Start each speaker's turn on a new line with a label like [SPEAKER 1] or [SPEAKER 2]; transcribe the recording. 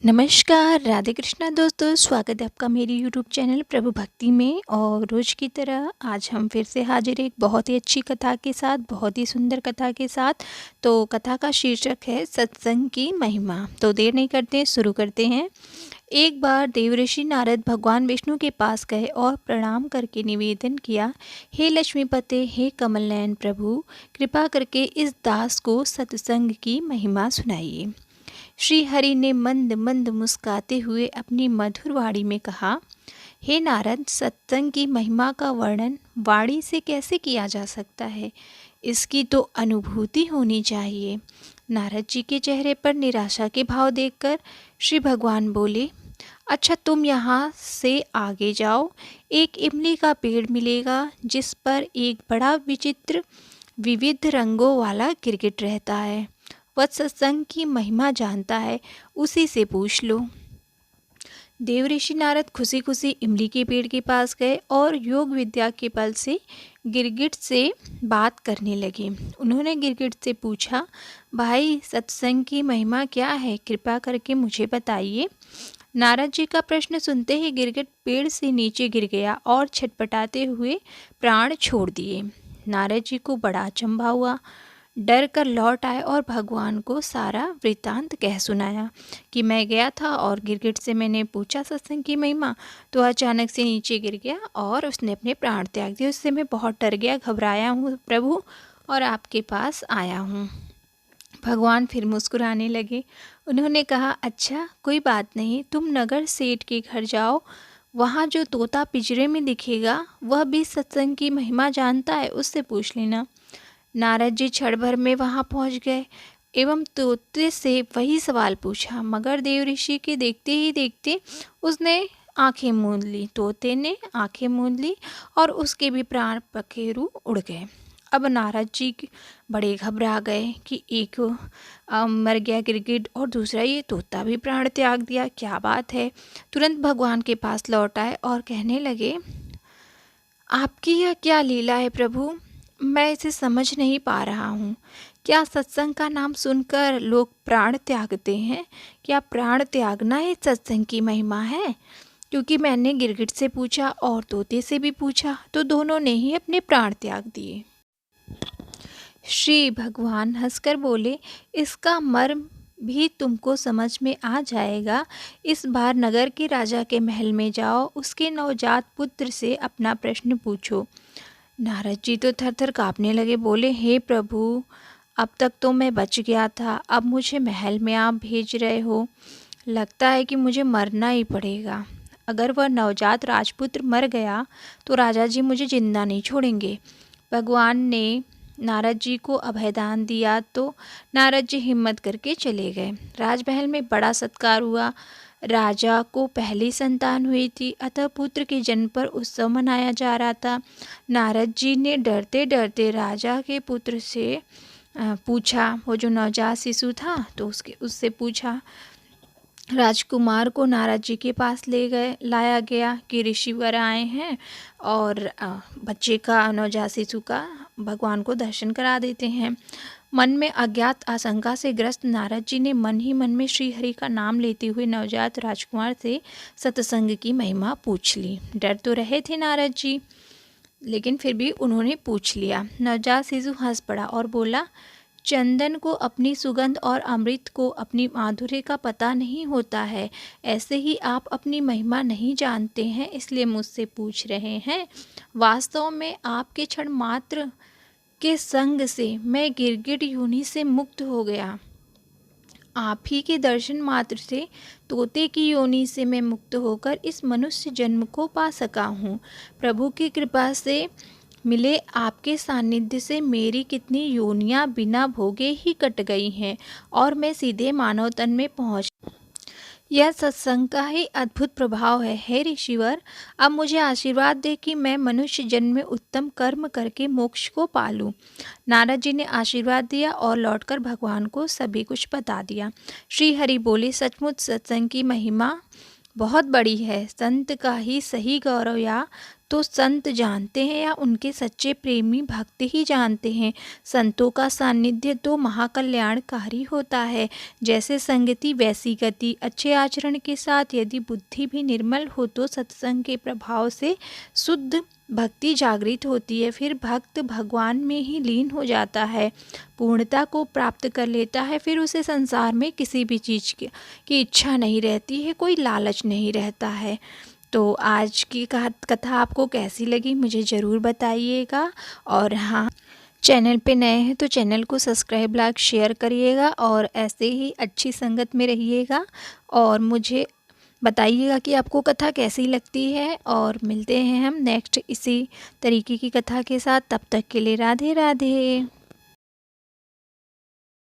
[SPEAKER 1] नमस्कार, राधे कृष्णा दोस्तों, स्वागत है आपका मेरे यूट्यूब चैनल प्रभु भक्ति में। और रोज़ की तरह आज हम फिर से हाजिर हैं एक बहुत ही अच्छी कथा के साथ, बहुत ही सुंदर कथा के साथ। तो कथा का शीर्षक है सत्संग की महिमा। तो देर नहीं करते, शुरू करते हैं। एक बार देवऋषि नारद भगवान विष्णु के पास गए और प्रणाम करके निवेदन किया, हे लक्ष्मीपते, हे कमल नयन प्रभु, कृपा करके इस दास को सत्संग की महिमा सुनाइए। श्री हरि ने मंद मंद मुस्काते हुए अपनी मधुर वाणी में कहा, हे नारद, सत्संग की महिमा का वर्णन वाणी से कैसे किया जा सकता है? इसकी तो अनुभूति होनी चाहिए। नारद जी के चेहरे पर निराशा के भाव देखकर श्री भगवान बोले, अच्छा, तुम यहाँ से आगे जाओ, एक इमली का पेड़ मिलेगा जिस पर एक बड़ा विचित्र विविध रंगों वाला गिरगिट रहता है। वह सत्संग की महिमा जानता है, उसी से पूछ लो। देवऋषि नारद खुशी खुशी इमली के पेड़ के पास गए और योग विद्या के बल से गिरगिट से बात करने लगे। उन्होंने गिरगिट से पूछा, भाई, सत्संग की महिमा क्या है? कृपा करके मुझे बताइए। नारद जी का प्रश्न सुनते ही गिरगिट पेड़ से नीचे गिर गया और छटपटाते हुए प्राण छोड़ दिए। नारद जी को बड़ा अचंभा हुआ, डर कर लौट आए और भगवान को सारा वृतांत कह सुनाया कि मैं गया था और गिरगिट से मैंने पूछा सत्संग की महिमा, तो अचानक से नीचे गिर गया और उसने अपने प्राण त्याग दिए। उससे मैं बहुत डर गया, घबराया हूँ प्रभु, और आपके पास आया हूँ। भगवान फिर मुस्कुराने लगे। उन्होंने कहा, अच्छा, कोई बात नहीं, तुम नगर सेठ के घर जाओ, वहाँ जो तोता पिंजरे में दिखेगा वह भी सत्संग की महिमा जानता है, उससे पूछ लेना। नारद जी क्षण भर में वहाँ पहुँच गए एवं तोते से वही सवाल पूछा, मगर देव ऋषि के देखते ही देखते उसने आंखें मूंद ली। तोते ने आंखें मूंद ली और उसके भी प्राण पखेरु उड़ गए। अब नारद जी बड़े घबरा गए कि एक मर गया गिरगिट और दूसरा ये तोता भी प्राण त्याग दिया, क्या बात है। तुरंत भगवान के पास लौट आए और कहने लगे, आपकी यह क्या लीला है प्रभु? मैं इसे समझ नहीं पा रहा हूँ। क्या सत्संग का नाम सुनकर लोग प्राण त्यागते हैं? क्या प्राण त्यागना ही सत्संग की महिमा है? क्योंकि मैंने गिरगिट से पूछा और तोते से भी पूछा तो दोनों ने ही अपने प्राण त्याग दिए। श्री भगवान हंसकर बोले, इसका मर्म भी तुमको समझ में आ जाएगा। इस बार नगर के राजा के महल में जाओ, उसके नवजात पुत्र से अपना प्रश्न पूछो। नारद जी तो थर थर काँपने लगे, बोले, हे प्रभु, अब तक तो मैं बच गया था, अब मुझे महल में आप भेज रहे हो। लगता है कि मुझे मरना ही पड़ेगा। अगर वह नवजात राजपुत्र मर गया तो राजा जी मुझे जिंदा नहीं छोड़ेंगे। भगवान ने नारद जी को अभयदान दिया तो नारद जी हिम्मत करके चले गए। राजमहल में बड़ा सत्कार हुआ। राजा को पहली संतान हुई थी, अतः पुत्र के जन्म पर उत्सव मनाया जा रहा था। नारद जी ने डरते डरते राजा के पुत्र से पूछा, वो जो नवजात शिशु था तो उससे पूछा। राजकुमार को नारद जी के पास लाया गया कि ऋषिवर आए हैं और बच्चे का, नवजात शिशु का भगवान को दर्शन करा देते हैं। मन में अज्ञात आशंका से ग्रस्त नारद जी ने मन ही मन में श्री हरि का नाम लेते हुए नवजात राजकुमार से सत्संग की महिमा पूछ ली। डर तो रहे थे नारद जी, लेकिन फिर भी उन्होंने पूछ लिया। नवजात शिशु हंस पड़ा और बोला, चंदन को अपनी सुगंध और अमृत को अपनी माधुर्य का पता नहीं होता है। ऐसे ही आप अपनी महिमा नहीं जानते हैं, इसलिए मुझसे पूछ रहे हैं। वास्तव में आपके क्षण मात्र के संग से मैं गिरगिट योनि से मुक्त हो गया। आप ही के दर्शन मात्र से तोते की योनि से मैं मुक्त होकर इस मनुष्य जन्म को पा सका हूँ। प्रभु की कृपा से मिले आपके सानिध्य से मेरी कितनी योनियां बिना भोगे ही कट गई हैं और मैं सीधे मानव तन में पहुँच। यह सत्संग का ही अद्भुत प्रभाव है। हे ऋषिवर, अब मुझे आशीर्वाद दे कि मैं मनुष्य जन्म में उत्तम कर्म करके मोक्ष को पालूं। नारद जी ने आशीर्वाद दिया और लौटकर भगवान को सभी कुछ बता दिया। श्री हरि बोले, सचमुच सत्संग की महिमा बहुत बड़ी है। संत का ही सही गौरव या तो संत जानते हैं या उनके सच्चे प्रेमी भक्त ही जानते हैं। संतों का सानिध्य तो महाकल्याणकारी होता है। जैसे संगति वैसी गति। अच्छे आचरण के साथ यदि बुद्धि भी निर्मल हो तो सत्संग के प्रभाव से शुद्ध भक्ति जागृत होती है। फिर भक्त भगवान में ही लीन हो जाता है, पूर्णता को प्राप्त कर लेता है। फिर उसे संसार में किसी भी चीज़ की इच्छा नहीं रहती है, कोई लालच नहीं रहता है। तो आज की कथा आपको कैसी लगी मुझे ज़रूर बताइएगा। और हाँ, चैनल पे नए हैं तो चैनल को सब्सक्राइब लाइक शेयर करिएगा और ऐसे ही अच्छी संगत में रहिएगा। और मुझे बताइएगा कि आपको कथा कैसी लगती है। और मिलते हैं हम नेक्स्ट इसी तरीके की कथा के साथ। तब तक के लिए राधे राधे।